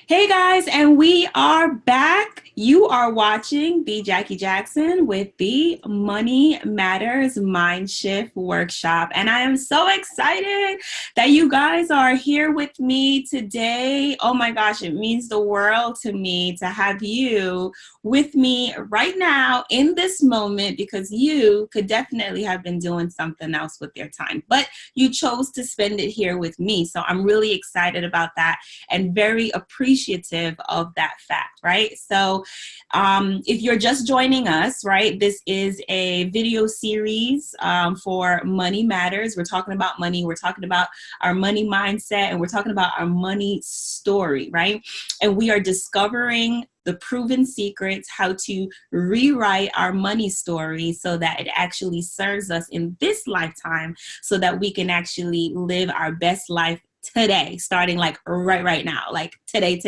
Hey guys, and we are back. You are watching the Jackie Jackson with the Money Matters Mindshift workshop. And I am so excited that you guys are here with me today. Oh my gosh, it means the world to me to have you with me right now in this moment, because you could definitely have been doing something else with your time, but you chose to spend it here with me. So I'm really excited about that and very appreciative of that fact, right? So if you're just joining us, right, this is a video series for Money Matters. We're talking about money. We're talking about our money mindset, and we're talking about our money story, right? And we are discovering the proven secrets, how to rewrite our money story so that it actually serves us in this lifetime, so that we can actually live our best life today, starting like right now, like today.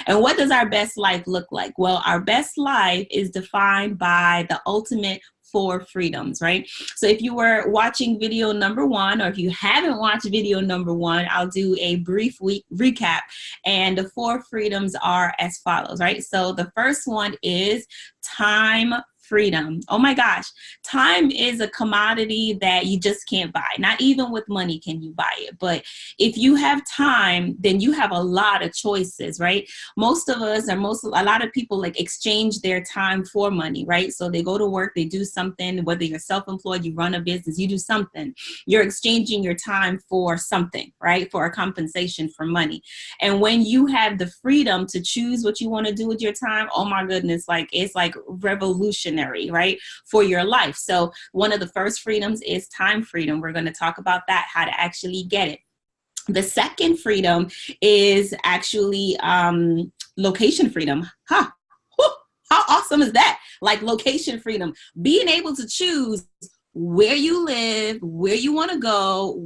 And what does our best life look like? Well, our best life is defined by the ultimate four freedoms, right? So if you were watching video number one, or if you haven't watched video number one, I'll do a brief recap. And the four freedoms are as follows, right? So the first one is time freedom. Oh my gosh, time is a commodity that you just can't buy. Not even with money can you buy it. But if you have time, then you have a lot of choices, right? Most of us, or a lot of people, like, exchange their time for money, right? So they go to work, they do something, whether you're self-employed, you run a business, you do something, you're exchanging your time for something, right? For a compensation for money. And when you have the freedom to choose what you want to do with your time, oh my goodness, like, it's like revolutionary, right, for your life. So one of the first freedoms is time freedom. We're going to talk about that, how to actually get it. The second freedom is actually location freedom. Huh. Whew. How awesome is that? Like, location freedom, being able to choose where you live, where you want to go,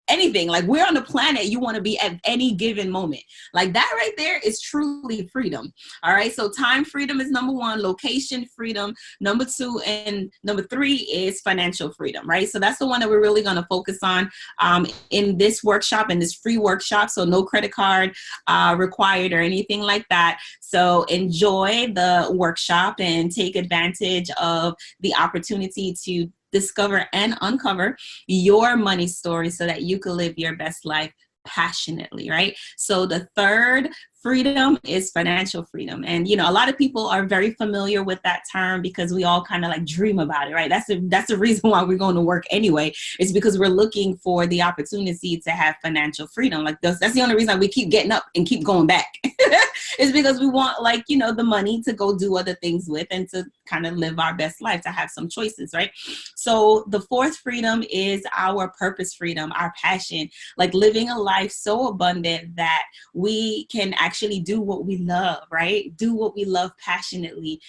anything, like where on the planet you want to be at any given moment. Like, that right there is truly freedom. All right. So time freedom is number one, location freedom number two, and number three is financial freedom, right? So that's the one that we're really going to focus on in this workshop, in this free workshop. So no credit card required or anything like that. So enjoy the workshop and take advantage of the opportunity to discover and uncover your money story so that you can live your best life passionately, right? So the third freedom is financial freedom. And, a lot of people are very familiar with that term because we all kind of like dream about it, right? That's the reason why we're going to work anyway. It's because we're looking for the opportunity to have financial freedom. Like, that's the only reason we keep getting up and keep going back. It's because we want, like, the money to go do other things with and to kind of live our best life, to have some choices, right? So the fourth freedom is our purpose freedom, our passion, like living a life so abundant that we can actually do what we love, right? Do what we love passionately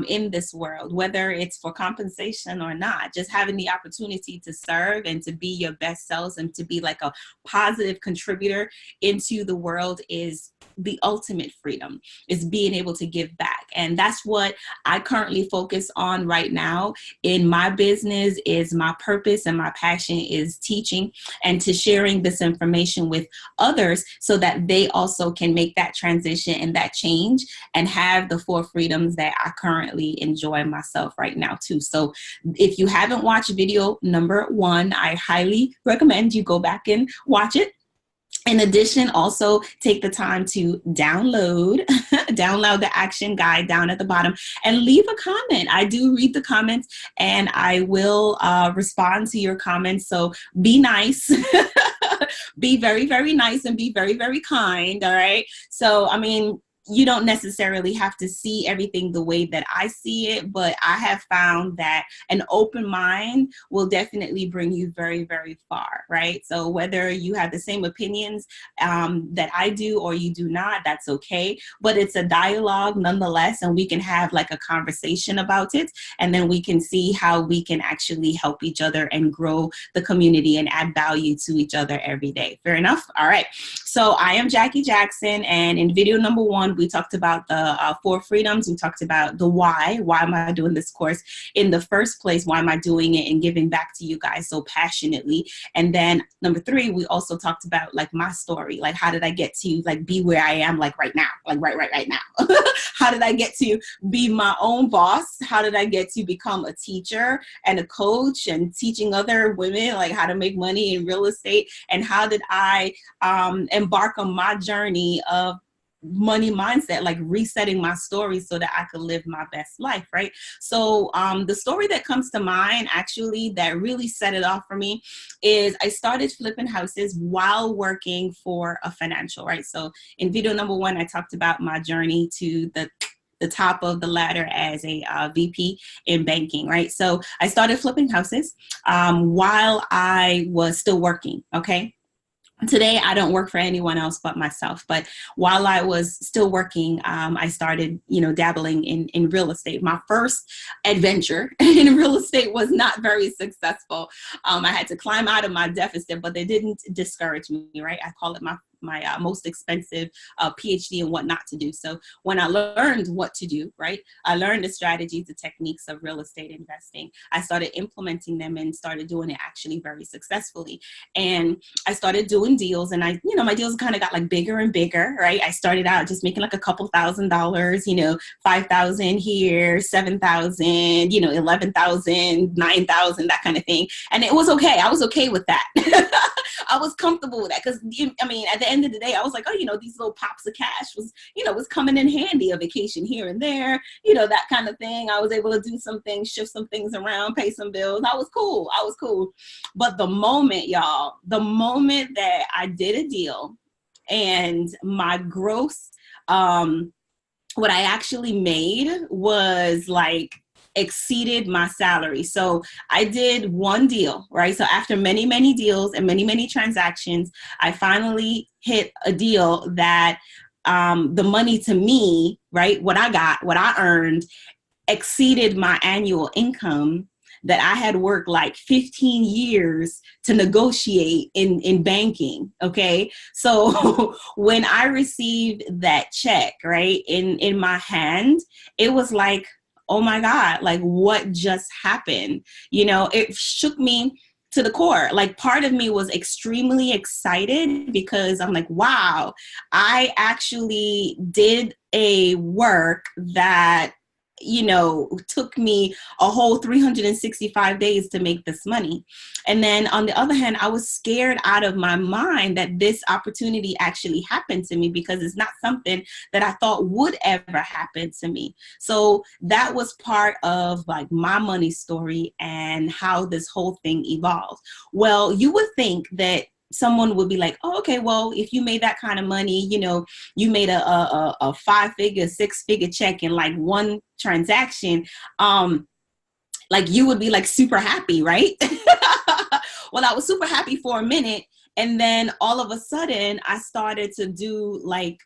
in this world, whether it's for compensation or not. Just having the opportunity to serve and to be your best selves and to be like a positive contributor into the world is the ultimate freedom, is being able to give back. And that's what I currently focus on right now in my business. Is my purpose and my passion is teaching and to sharing this information with others so that they also can make that transition and that change and have the four freedoms that I currently enjoy myself right now too. So if you haven't watched video number one, I highly recommend you go back and watch it. In addition, also take the time to download the action guide down at the bottom and leave a comment. I do read the comments and I will respond to your comments. So be nice. Be very, very nice and be very, very kind. All right. So, I mean, you don't necessarily have to see everything the way that I see it, but I have found that an open mind will definitely bring you very, very far, right? So whether you have the same opinions that I do or you do not, that's okay. But it's a dialogue nonetheless, and we can have like a conversation about it, and then we can see how we can actually help each other and grow the community and add value to each other every day. Fair enough? All right. So I am Jackie Jackson, and in video number 1, we talked about the 4 freedoms. We talked about the why. Why am I doing this course in the first place? Why am I doing it and giving back to you guys so passionately? And then number 3, we also talked about like my story. Like, how did I get to like be where I am like right now? Like right now. How did I get to be my own boss? How did I get to become a teacher and a coach and teaching other women like how to make money in real estate? And how did I embark on my journey of money mindset, like resetting my story so that I could live my best life, right? So the story that comes to mind actually that really set it off for me is I started flipping houses while working for a financial, right? So in video number 1, I talked about my journey to the top of the ladder as a VP in banking, right? So I started flipping houses while I was still working, okay? Today, I don't work for anyone else but myself. But while I was still working, I started, dabbling in real estate. My first adventure in real estate was not very successful. I had to climb out of my deficit, but they didn't discourage me, right? I call it my most expensive PhD in what not to do. So when I learned what to do, right, I learned the strategies, the techniques of real estate investing. I started implementing them and started doing it actually very successfully. And I started doing deals, and my deals kind of got like bigger and bigger, right? I started out just making like a couple $1,000s, 5,000 here, 7,000, 11,000, 9,000, that kind of thing. And it was okay. I was okay with that. I was comfortable with that because, at the end of the day, I was like, these little pops of cash was coming in handy, a vacation here and there, that kind of thing. I was able to do some things, shift some things around, pay some bills. I was cool. But the moment that I did a deal and my gross, what I actually made was like exceeded my salary. So I did one deal, right? So after many, many deals and many, many transactions, I finally hit a deal that the money to me, right, what I earned exceeded my annual income that I had worked like 15 years to negotiate in banking. Okay. So when I received that check, right, in my hand, it was like, oh my God, like what just happened? It shook me to the core. Like part of me was extremely excited because I'm like, wow, I actually did a work that took me a whole 365 days to make this money. And then on the other hand, I was scared out of my mind that this opportunity actually happened to me because it's not something that I thought would ever happen to me. So that was part of like my money story and how this whole thing evolved. Well, you would think that someone would be like, oh, okay, well, if you made that kind of money, you made a 5-figure, 6-figure check in like one transaction, like you would be like super happy, right? Well, I was super happy for a minute. And then all of a sudden I started to do like,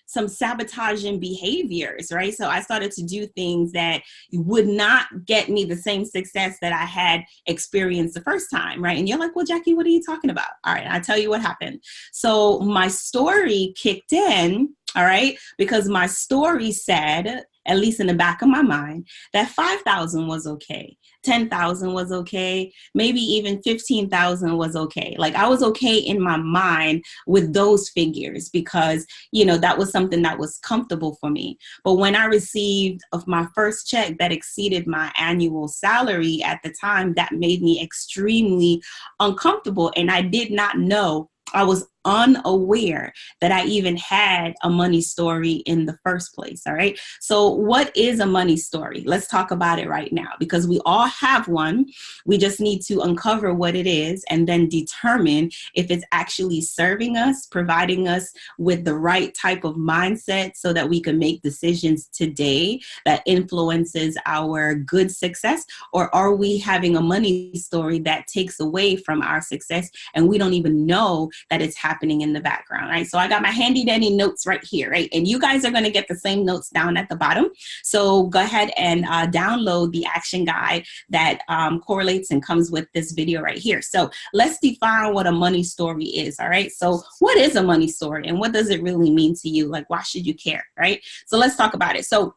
some sabotaging behaviors, right? So I started to do things that would not get me the same success that I had experienced the first time, right? And you're like, well, Jackie, what are you talking about? All right, I'll tell you what happened. So my story kicked in, all right, because my story said, at least in the back of my mind, that 5,000 was okay. 10,000 was okay. Maybe even 15,000 was okay. Like I was okay in my mind with those figures because, that was something that was comfortable for me. But when I received of my first check that exceeded my annual salary at the time, that made me extremely uncomfortable. And I did not know, I was unaware that I even had a money story in the first place. All right. So what is a money story? Let's talk about it right now because we all have one. We just need to uncover what it is and then determine if it's actually serving us, providing us with the right type of mindset so that we can make decisions today that influences our good success, or are we having a money story that takes away from our success and we don't even know that it's happening happening in the background, right? So I got my handy dandy notes right here, right? And you guys are going to get the same notes down at the bottom. So go ahead and download the action guide that correlates and comes with this video right here. So let's define what a money story is, all right? So what is a money story and what does it really mean to you? Like, why should you care, right? So let's talk about it. So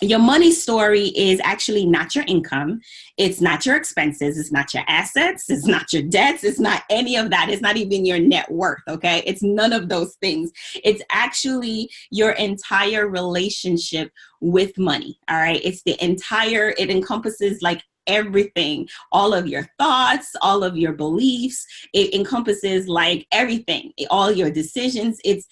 your money story is actually not your income. It's not your expenses. It's not your assets. It's not your debts. It's not any of that. It's not even your net worth, okay? It's none of those things. It's actually your entire relationship with money, all right? It's the entire, it encompasses like everything, all of your thoughts, all of your beliefs. It encompasses like everything, all your decisions. It's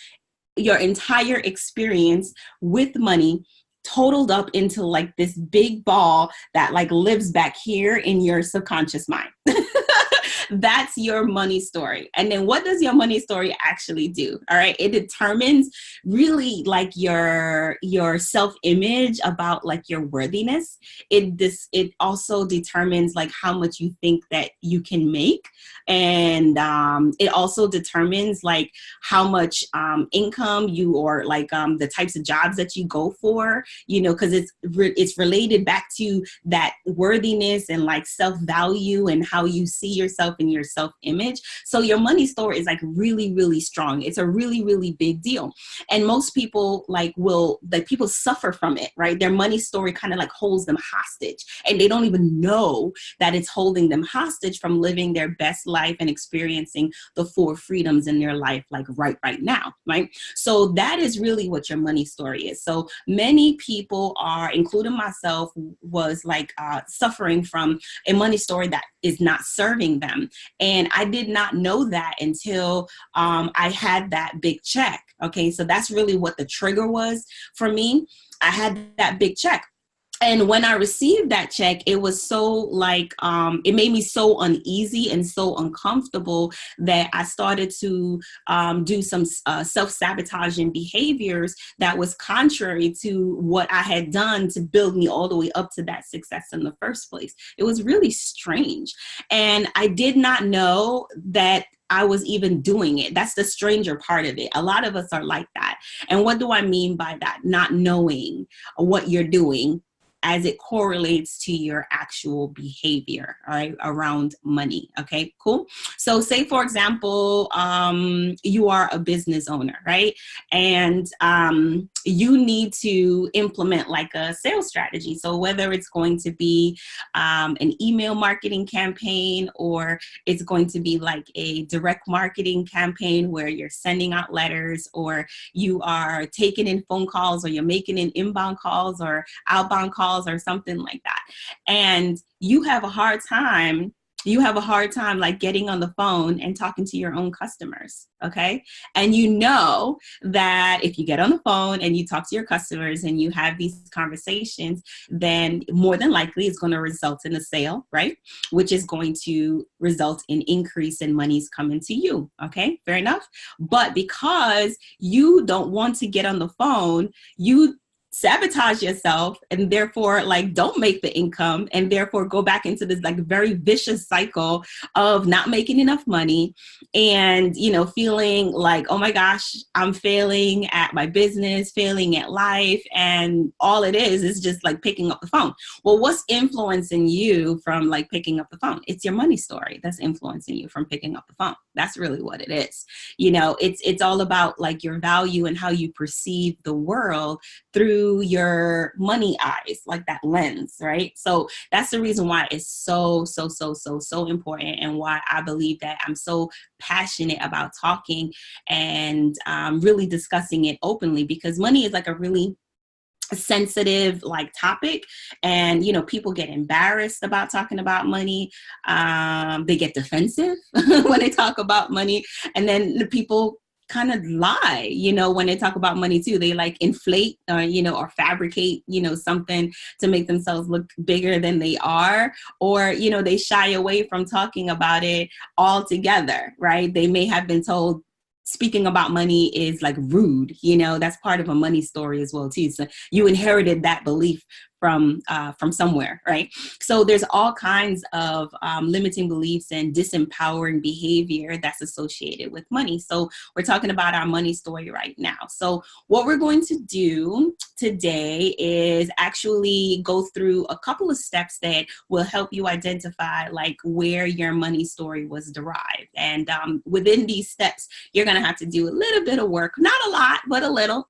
your entire experience with money totaled up into like this big ball that like lives back here in your subconscious mind. That's your money story. And then what does your money story actually do? All right. It determines really like your self-image about like your worthiness. It also determines like how much you think that you can make. And it also determines like how much income you, or like the types of jobs that you go for, you know, because it's related back to that worthiness and like self-value and how you see yourself and your self-image. So your money story is like really, really strong. It's a really, really big deal. And most people people suffer from it, right? Their money story kind of like holds them hostage, and they don't even know that it's holding them hostage from living their best life and experiencing the 4 freedoms in their life, like right now, right? So that is really what your money story is. So many people are, including myself, was like suffering from a money story that is not serving them. And I did not know that until I had that big check. Okay, so that's really what the trigger was for me. I had that big check. And when I received that check, it was so like, it made me so uneasy and so uncomfortable that I started to do some self-sabotaging behaviors that was contrary to what I had done to build me all the way up to that success in the first place. It was really strange. And I did not know that I was even doing it. That's the stranger part of it. A lot of us are like that. And what do I mean by that? Not knowing what you're doing as it correlates to your actual behavior, all right, around money. Okay, cool. So say, for example, you are a business owner, right? And you need to implement like a sales strategy. So whether it's going to be an email marketing campaign, or it's going to be like a direct marketing campaign where you're sending out letters, or you are taking in phone calls, or you're making in inbound calls or outbound calls, or something like that. And you have a hard time like getting on the phone and talking to your own customers, okay? And you know that if you get on the phone and you talk to your customers and you have these conversations, then more than likely it's going to result in a sale, right? Which is going to result in increase in monies coming to you, okay? Fair enough. But because you don't want to get on the phone, you sabotage yourself, and therefore like don't make the income, and therefore go back into this like very vicious cycle of not making enough money, and you know, feeling like, oh my gosh, I'm failing at my business, failing at life, and all it is just like picking up the phone. Well, what's influencing you from like picking up the phone? It's your money story that's influencing you from picking up the phone. That's really what it is. You know, it's all about like your value and how you perceive the world through your money eyes, like that lens, right? So that's the reason why it's so important, and why I believe that I'm so passionate about talking and really discussing it openly, because money is like a really sensitive like topic, and you know, people get embarrassed about talking about money. They get defensive when they talk about money, and then the people kind of lie, you know, when they talk about money too. They like inflate, you know, or fabricate, you know, something to make themselves look bigger than they are, or, you know, they shy away from talking about it altogether, right? They may have been told speaking about money is like rude, you know, that's part of a money story as well too. So you inherited that belief from somewhere, right? So there's all kinds of limiting beliefs and disempowering behavior that's associated with money. So we're talking about our money story right now. So what we're going to do today is actually go through a couple of steps that will help you identify like where your money story was derived. And within these steps, you're going to have to do a little bit of work, not a lot, but a little,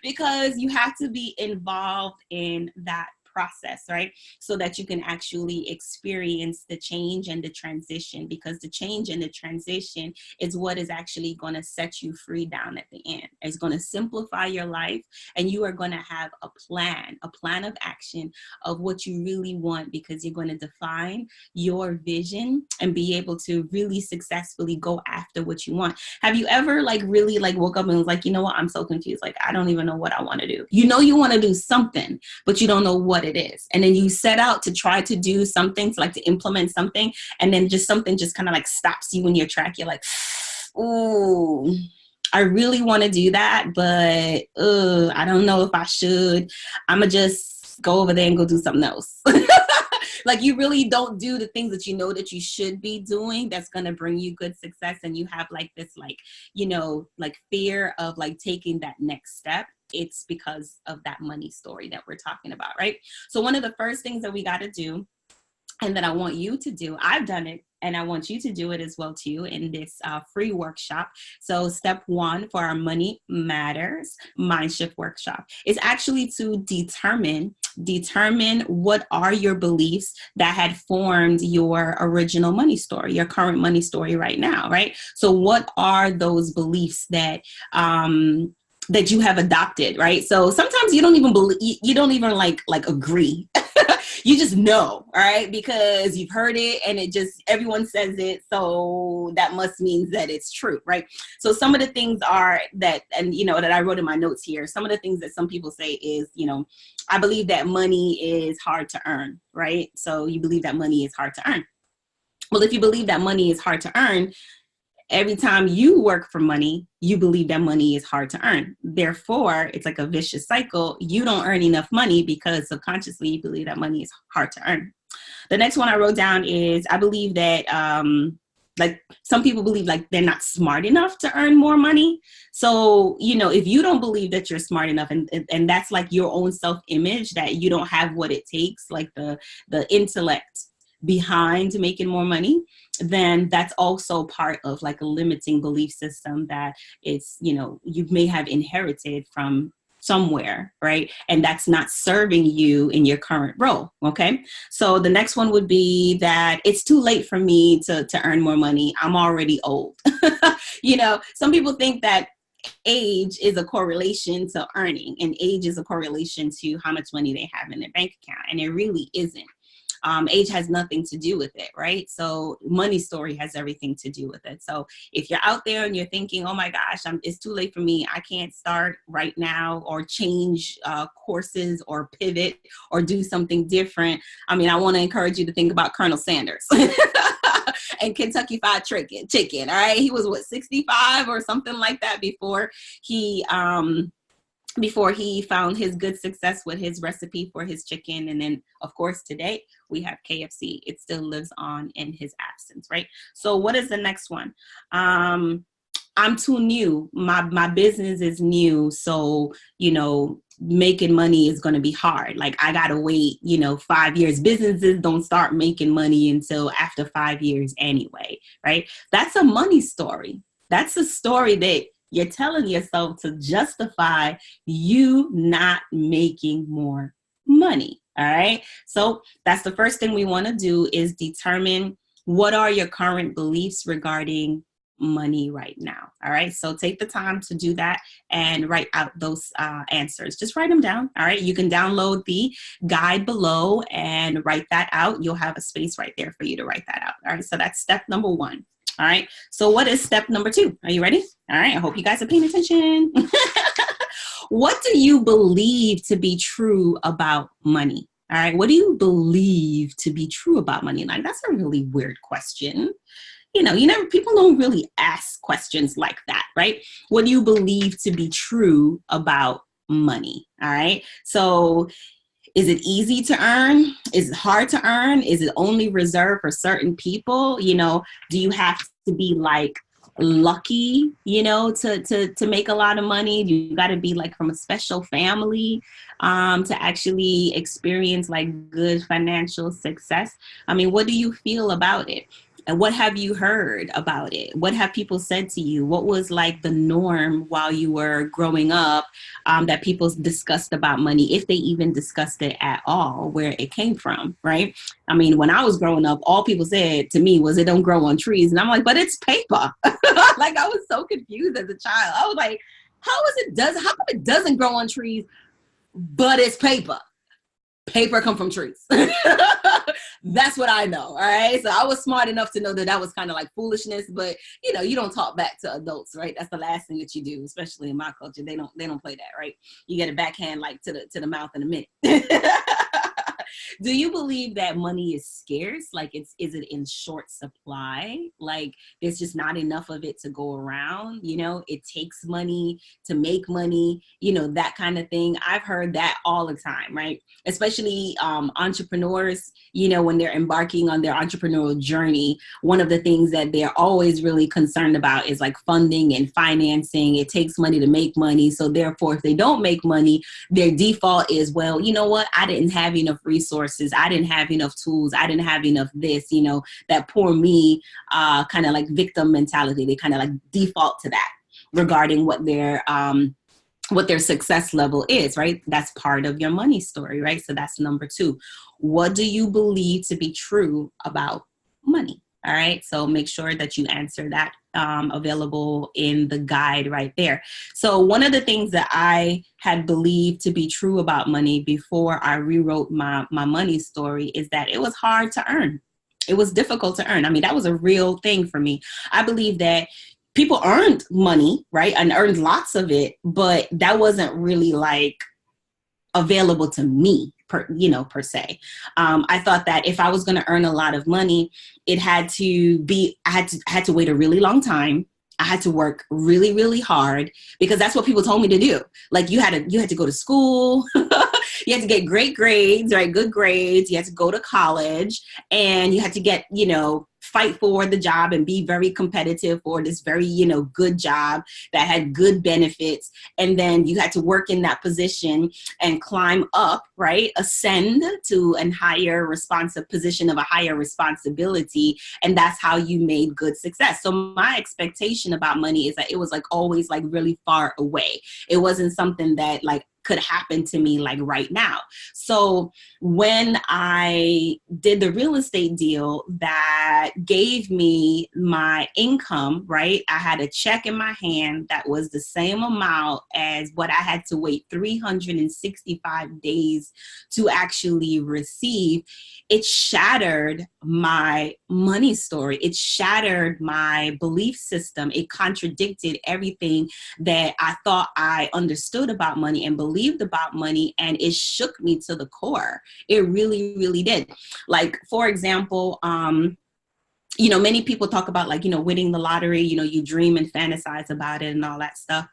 because you have to be involved in that process, right? So that you can actually experience the change and the transition, because the change and the transition is what is actually going to set you free down at the end. It's going to simplify your life, and you are going to have a plan of action of what you really want, because you're going to define your vision and be able to really successfully go after what you want. Have you ever like really like woke up and was like, you know what, I'm so confused. Like, I don't even know what I want to do. You know, you want to do something, but you don't know what it is. And then you set out to try to do something, to like to implement something, and then just something just kind of like stops you in your track. You're like, ooh, I really want to do that, but I don't know if I should. I'm going to just go over there and go do something else. Like, you really don't do the things that you know that you should be doing that's going to bring you good success. And you have like this, like, you know, like fear of like taking that next step. It's because of that money story that we're talking about, right? So one of the first things that we got to do, and that I want you to do, I've done it, and I want you to do it as well too in this free workshop. So step one for our Money Matters Mindshift workshop is actually to determine what are your beliefs that had formed your original money story, your current money story right now, right? So what are those beliefs that that you have adopted, right? So sometimes you don't even believe, you don't even like agree. You just know, all right, because you've heard it and it just, everyone says it, so that must mean that it's true, right? So some of the things are that, and you know, that I wrote in my notes here, some of the things that some people say is, you know, I believe that money is hard to earn, right? So you believe that money is hard to earn. Well, if you believe that money is hard to earn, every time you work for money, you believe that money is hard to earn. Therefore, it's like a vicious cycle. You don't earn enough money because subconsciously you believe that money is hard to earn. The next one I wrote down is I believe that like some people believe like they're not smart enough to earn more money. So, you know, if you don't believe that you're smart enough, and that's like your own self-image, that you don't have what it takes, like the intellect behind making more money, then that's also part of like a limiting belief system that it's, you know, you may have inherited from somewhere, right? And that's not serving you in your current role. Okay. So the next one would be that it's too late for me to earn more money. I'm already old. You know, some people think that age is a correlation to earning, and age is a correlation to how much money they have in their bank account. And it really isn't. Age has nothing to do with it, right? So money story has everything to do with it. So if you're out there and you're thinking, oh my gosh, it's too late for me, I can't start right now, or change courses or pivot or do something different. I mean, I want to encourage you to think about Colonel Sanders and Kentucky Fried Chicken. All right. He was 65 or something like that before he found his good success with his recipe for his chicken. And then, of course, today we have KFC. It still lives on in his absence, right? So what is the next one? I'm too new. My business is new. So, you know, making money is going to be hard. Like, I got to wait, 5 years. Businesses don't start making money until after 5 years anyway, right? That's a money story. That's a story that you're telling yourself to justify you not making more money. All right. So that's the first thing we want to do, is determine what are your current beliefs regarding money right now. All right. So take the time to do that and write out those answers. Just write them down. All right. You can download the guide below and write that out. You'll have a space right there for you to write that out. All right. So that's step number one. All right. So what is step number two? Are you ready? All right. I hope you guys are paying attention. What do you believe to be true about money? All right. What do you believe to be true about money? Like, that's a really weird question. People don't really ask questions like that, right? What do you believe to be true about money? All right. So Is it easy to earn? Is it hard to earn? Is it only reserved for certain people? Do you have to be like lucky, to make a lot of money? You got to be like from a special family to actually experience like good financial success? I mean, what do you feel about it? And what have you heard about it? What have people said to you? What was like the norm while you were growing up that people discussed about money, if they even discussed it at all, where it came from, right? I mean, when I was growing up, all people said to me was it don't grow on trees. And I'm like, but it's paper. Like I was so confused as a child. I was like, how come it doesn't grow on trees, but it's paper? Paper come from trees. That's what I know. All right. So I was smart enough to know that that was kind of like foolishness, but you don't talk back to adults, right? That's the last thing that you do, especially in my culture. They don't play that, right? You get a backhand like to the mouth in a minute. Do you believe that money is scarce? Like is it in short supply? Like there's just not enough of it to go around, it takes money to make money, that kind of thing. I've heard that all the time, right? Especially entrepreneurs, when they're embarking on their entrepreneurial journey, one of the things that they're always really concerned about is like funding and financing. It takes money to make money. So therefore, if they don't make money, their default is, well, you know what? I didn't have enough resources. I didn't have enough tools. I didn't have enough this, that poor me kind of like victim mentality. They kind of like default to that regarding what their success level is, right? That's part of your money story, right? So that's number 2. What do you believe to be true about money? All right. So make sure that you answer that, available in the guide right there. So one of the things that I had believed to be true about money before I rewrote my money story is that it was hard to earn. It was difficult to earn. I mean, that was a real thing for me. I believe that people earned money, right? And earned lots of it, but that wasn't really like available to me per se. I thought that if I was going to earn a lot of money, it had to be, I had to wait a really long time. I had to work really, really hard because that's what people told me to do. Like you had to go to school. You had to get great grades, right? Good grades. You had to go to college and you had to get, fight for the job and be very competitive for this very, good job that had good benefits. And then you had to work in that position and climb up, right? Ascend to a higher position of a higher responsibility. And that's how you made good success. So my expectation about money is that it was like always like really far away. It wasn't something that like could happen to me like right now. So when I did the real estate deal that gave me my income, right? I had a check in my hand that was the same amount as what I had to wait 365 days to actually receive. It shattered my money story. It shattered my belief system. It contradicted everything that I thought I understood about money and believed about money. And it shook me to the core. It really, really did. Like, for example, many people talk about like, winning the lottery, you dream and fantasize about it and all that stuff.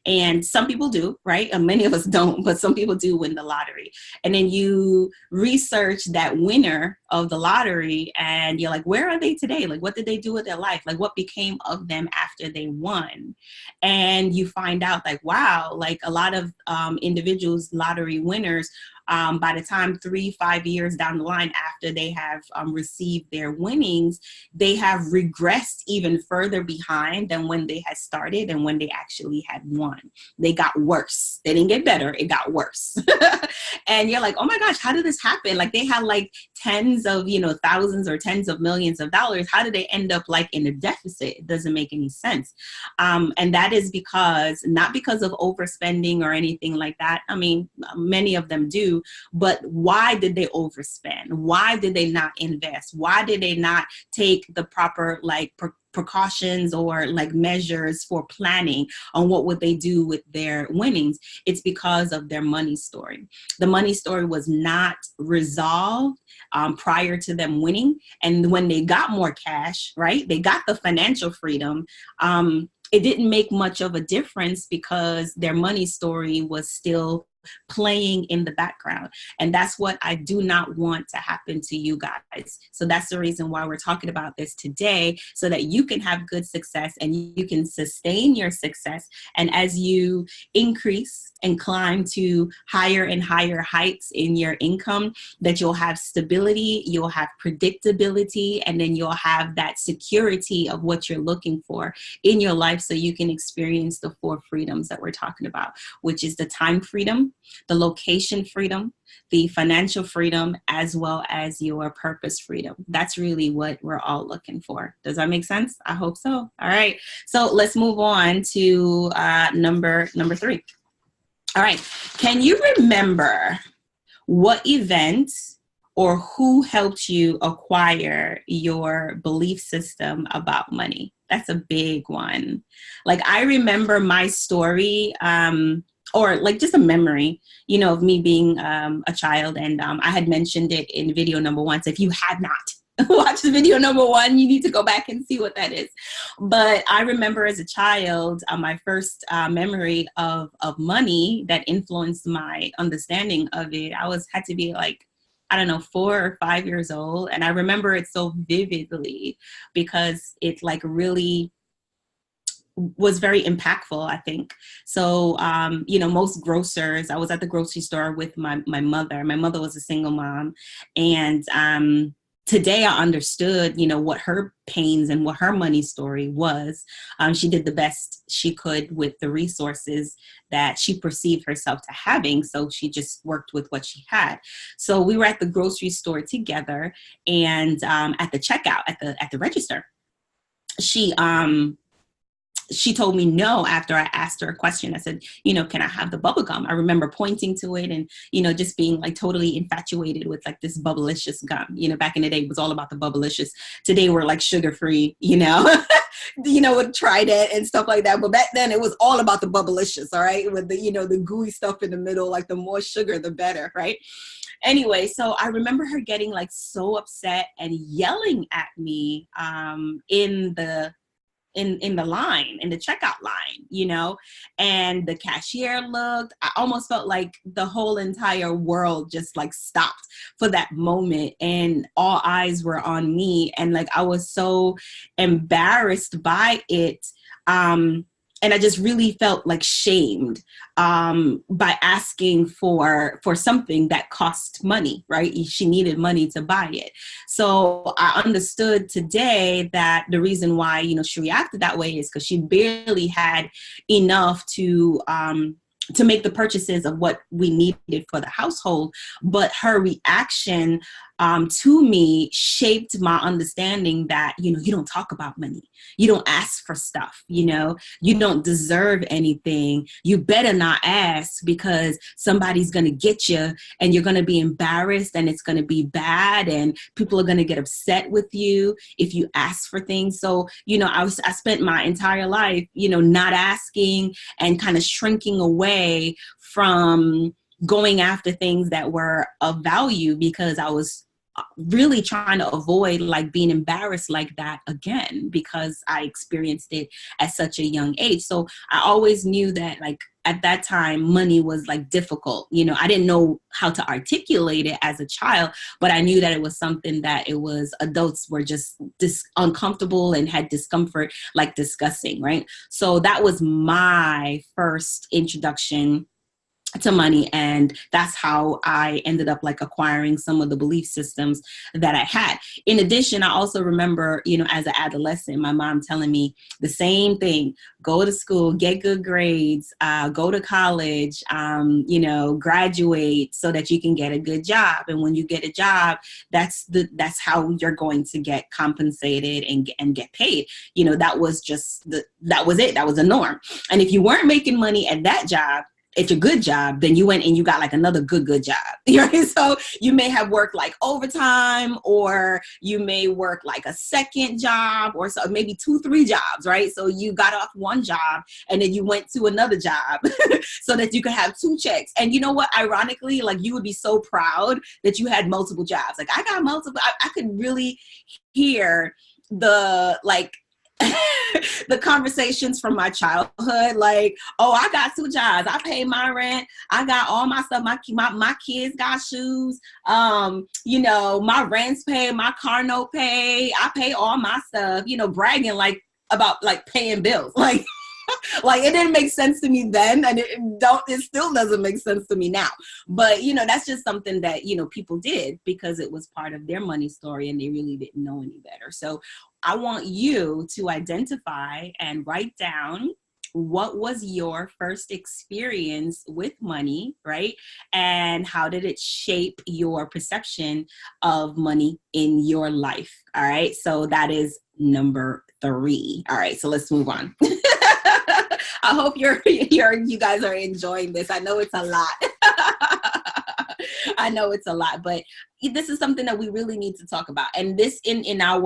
And some people do, right? And many of us don't, but some people do win the lottery. And then you research that winner of the lottery and you're like, where are they today? Like, what did they do with their life? Like, what became of them after they won? And you find out like, wow, like a lot of individuals, lottery winners, by the time 3-5 years down the line after they have received their winnings, they have regressed even further behind than when they had started and when they actually had won. They got worse. They didn't get better. It got worse. And you're like, oh my gosh, how did this happen? Like they had like tens of, thousands or tens of millions of dollars. How did they end up like in a deficit? It doesn't make any sense. And that is not because of overspending or anything like that. I mean, many of them do. But why did they overspend? Why did they not invest? Why did they not take the proper precautions or like measures for planning on what would they do with their winnings? It's because of their money story. The money story was not resolved prior to them winning. And when they got more cash, right, they got the financial freedom. It didn't make much of a difference because their money story was still playing in the background. And that's what I do not want to happen to you guys. So that's the reason why we're talking about this today, so that you can have good success and you can sustain your success. And as you increase and climb to higher and higher heights in your income, that you'll have stability, you'll have predictability, and then you'll have that security of what you're looking for in your life, so you can experience the 4 freedoms that we're talking about, which is the time freedom, the location freedom, the financial freedom, as well as your purpose freedom. That's really what we're all looking for. Does that make sense? I hope so. All right. So let's move on to number 3. All right. Can you remember what event or who helped you acquire your belief system about money? That's a big one. Like, I remember my story, or like just a memory, you know, of me being a child. And I had mentioned it in video number 1. So if you have not watched video number 1, you need to go back and see what that is. But I remember as a child, my first memory of money that influenced my understanding of it, had to be like, I don't know, 4 or 5 years old. And I remember it so vividly because it like really was very impactful, I think. So, you know, most grocers, I was at the grocery store with my mother. My mother was a single mom. And today I understood, you know, what her pains and what her money story was. She did the best she could with the resources that she perceived herself to having. So she just worked with what she had. So we were at the grocery store together, and at the checkout, at the register, she told me no after I asked her a question. I said, you know, can I have the bubble gum? I remember pointing to it and, you know, just being like totally infatuated with like this bubblicious gum. You know, back in the day, it was all about the bubblicious. Today we're like sugar-free, you know, you know, with Trident and stuff like that. But back then it was all about the bubblicious, all right? With the, you know, the gooey stuff in the middle, like the more sugar, the better, right? Anyway, so I remember her getting like so upset and yelling at me in the line, in the checkout line, you know, and the cashier looked. I almost felt like the whole entire world just like stopped for that moment, and all eyes were on me. And like, I was so embarrassed by it. And I just really felt like shamed by asking for something that cost money, right? She needed money to buy it. So I understood today that the reason why, you know, she reacted that way is because she barely had enough to make the purchases of what we needed for the household. But her reaction to me shaped my understanding that, you know, you don't talk about money. You don't ask for stuff, you know, you don't deserve anything. You better not ask, because somebody's going to get you and you're going to be embarrassed and it's going to be bad and people are going to get upset with you if you ask for things. So, you know, I spent my entire life, you know, not asking and kind of shrinking away from going after things that were of value, because I was really trying to avoid like being embarrassed like that again, because I experienced it at such a young age. So I always knew that like at that time, money was like difficult. You know, I didn't know how to articulate it as a child, but I knew that it was something that it was adults were just uncomfortable and had discomfort like discussing, right? So that was my first introduction to money. And that's how I ended up like acquiring some of the belief systems that I had. In addition, I also remember, you know, as an adolescent, my mom telling me the same thing: go to school, get good grades, go to college, you know, graduate so that you can get a good job. And when you get a job, that's how you're going to get compensated and get paid. You know, that was just that was it. That was the norm. And if you weren't making money at that job, it's a good job, then you went and you got like another good job, right? So you may have worked like overtime, or you may work like a second job, or so maybe 2-3 jobs, right? So you got off one job and then you went to another job so that you could have 2 checks. And you know what? Ironically, like you would be so proud that you had multiple jobs. Like I got multiple, I could really hear the like the conversations from my childhood, like, oh, I got 2 jobs, I pay my rent, I got all my stuff, my kids got shoes, you know, my rent's paid, my car note paid, I pay all my stuff, you know, bragging like about like paying bills, like like it didn't make sense to me then, and it still doesn't make sense to me now. But you know, that's just something that, you know, people did because it was part of their money story and they really didn't know any better. So I want you to identify and write down what was your first experience with money, right? And how did it shape your perception of money in your life? All right. So that is number 3. All right. So let's move on. I hope you guys are enjoying this. I know it's a lot. I know it's a lot, but this is something that we really need to talk about. And this in our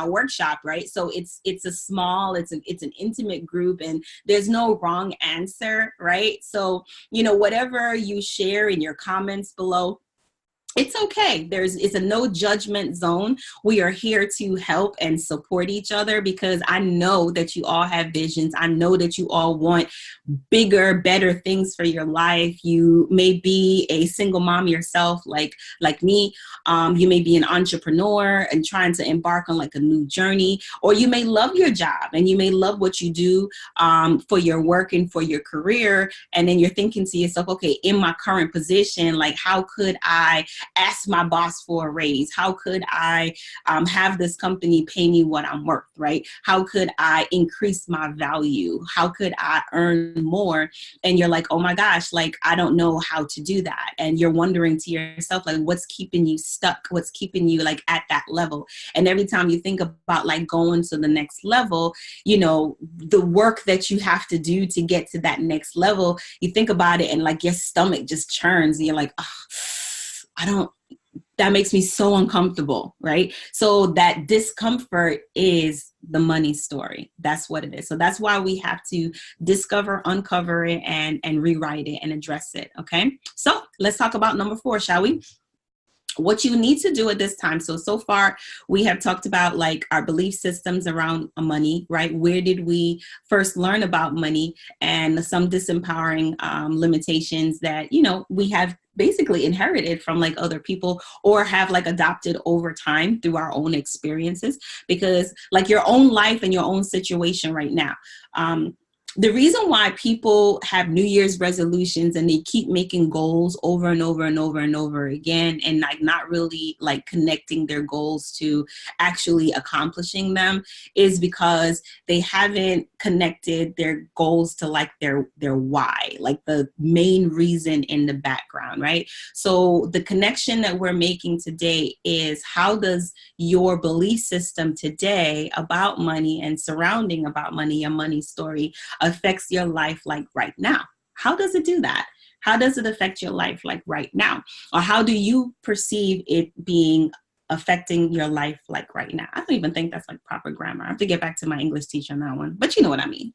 workshop, right? So it's an intimate group, and there's no wrong answer, right? So, you know, whatever you share in your comments below, it's okay. It's a no judgment zone. We are here to help and support each other because I know that you all have visions. I know that you all want bigger, better things for your life. You may be a single mom yourself, like me. You may be an entrepreneur and trying to embark on like a new journey, or you may love your job and you may love what you do for your work and for your career. And then you're thinking to yourself, okay, in my current position, like how could I ask my boss for a raise? How could I have this company pay me what I'm worth, right? How could I increase my value? How could I earn more? And you're like, oh my gosh, like, I don't know how to do that. And you're wondering to yourself, like, what's keeping you stuck? What's keeping you like at that level? And every time you think about like going to the next level, you know, the work that you have to do to get to that next level, you think about it and like your stomach just churns and you're like, oh, that makes me so uncomfortable, right? So that discomfort is the money story. That's what it is. So that's why we have to discover, uncover it, and rewrite it and address it, okay? So let's talk about number 4, shall we? What you need to do at this time. So far we have talked about like our belief systems around money, right? Where did we first learn about money, and some disempowering limitations that, you know, we have basically inherited from like other people or have like adopted over time through our own experiences, because like your own life and your own situation right now, the reason why people have New Year's resolutions and they keep making goals over and over and over and over again, and like not really like connecting their goals to actually accomplishing them, is because they haven't connected their goals to like their why, like the main reason in the background, right? So the connection that we're making today is, how does your belief system today about money and surrounding about money, your money story, affects your life like right now? How does it do that? How does it affect your life like right now? Or how do you perceive it being affecting your life like right now? I don't even think that's like proper grammar. I have to get back to my English teacher on that one, but you know what I mean.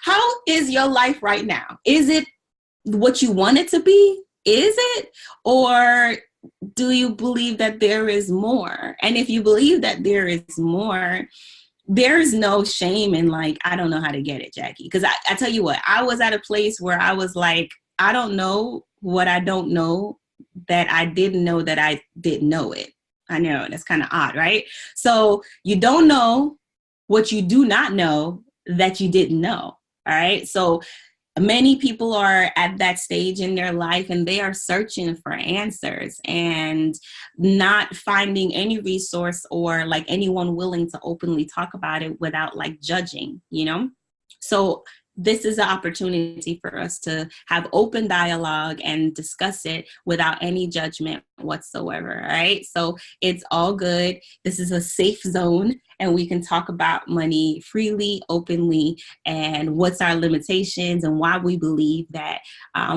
How is your life right now? Is it what you want it to be? Is it? Or do you believe that there is more? And if you believe that there is more, there's no shame in like, I don't know how to get it, Jackie. Because I tell you what, I was at a place where I was like, I don't know what I don't know that I didn't know that I didn't know it. I know, that's kind of odd, right? So you don't know what you do not know that you didn't know. All right. So many people are at that stage in their life and they are searching for answers and not finding any resource or like anyone willing to openly talk about it without like judging, you know? So this is an opportunity for us to have open dialogue and discuss it without any judgment whatsoever, right? So it's all good. This is a safe zone and we can talk about money freely, openly, and what's our limitations and why we believe that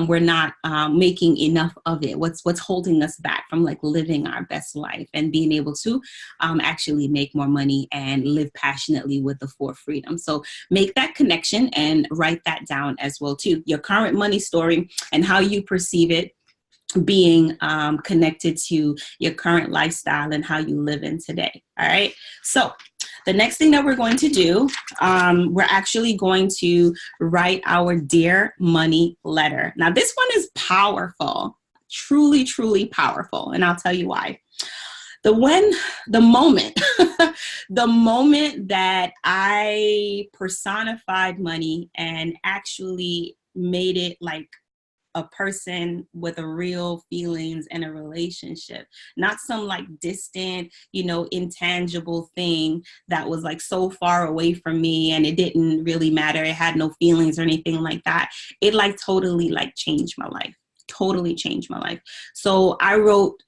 we're not making enough of it. What's holding us back from like living our best life and being able to actually make more money and live passionately with the 4 freedoms. So make that connection and write that down as well too. Your current money story and how you perceive it being connected to your current lifestyle and how you live in today. All right. So the next thing that we're going to do, we're actually going to write our Dear Money letter. Now, this one is powerful, truly, truly powerful. And I'll tell you why. The moment, the moment that I personified money and actually made it like a person with a real feelings and a relationship, not some like distant, intangible thing that was like so far away from me and it didn't really matter. It had no feelings or anything like that. It like totally like changed my life, totally changed my life. So I wrote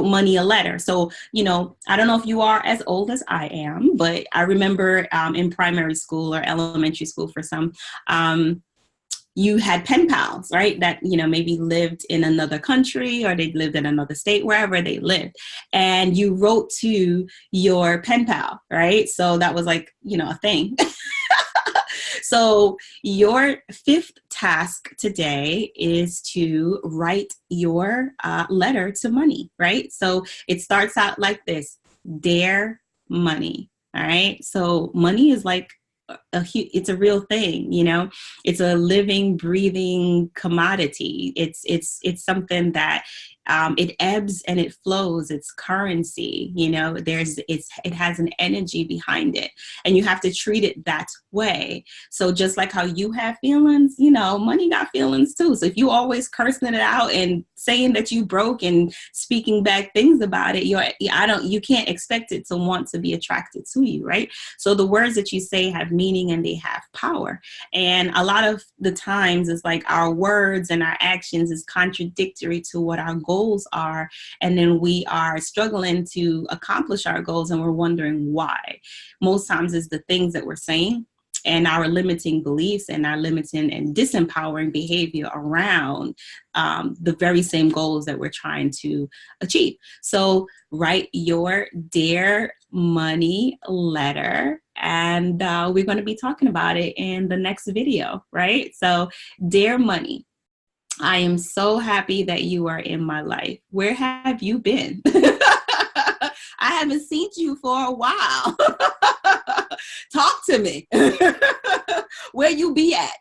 money a letter. So, I don't know if you are as old as I am, but I remember in primary school or elementary school for some, you had pen pals, right? That, maybe lived in another country or they lived in another state, wherever they lived. And you wrote to your pen pal, right? So that was like, a thing. So your fifth task today is to write your letter to money, right? So it starts out like this: Dear Money. All right. So money is like it's a real thing, it's a living, breathing commodity. It's something that it ebbs and it flows. It's currency, it has an energy behind it, and you have to treat it that way. So just like how you have feelings, money got feelings too. So if you always cursing it out and saying that you broke and speaking bad things about it, you can't expect it to want to be attracted to you, right? So the words that you say have meaning and they have power. And a lot of the times it's like our words and our actions is contradictory to what our goals are. And then we are struggling to accomplish our goals and we're wondering why. Most times it's the things that we're saying and our limiting beliefs and our limiting and disempowering behavior around the very same goals that we're trying to achieve. So write your Dear Money letter, and we're going to be talking about it in the next video, right? So Dear Money, I am so happy that you are in my life. Where have you been? I haven't seen you for a while. Talk to me. Where you be at?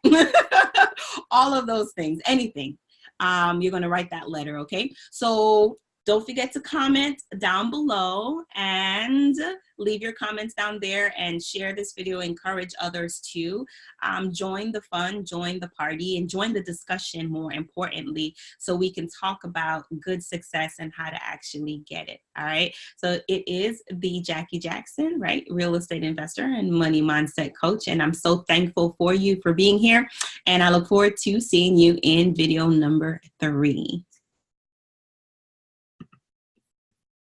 All of those things, anything. You're going to write that letter, okay? So don't forget to comment down below and leave your comments down there and share this video. Encourage others to join the fun, join the party, and join the discussion, more importantly, so we can talk about good success and how to actually get it. All right. So it is the Jackie Jackson, right? Real estate investor and money mindset coach. And I'm so thankful for you for being here. And I look forward to seeing you in video number 3.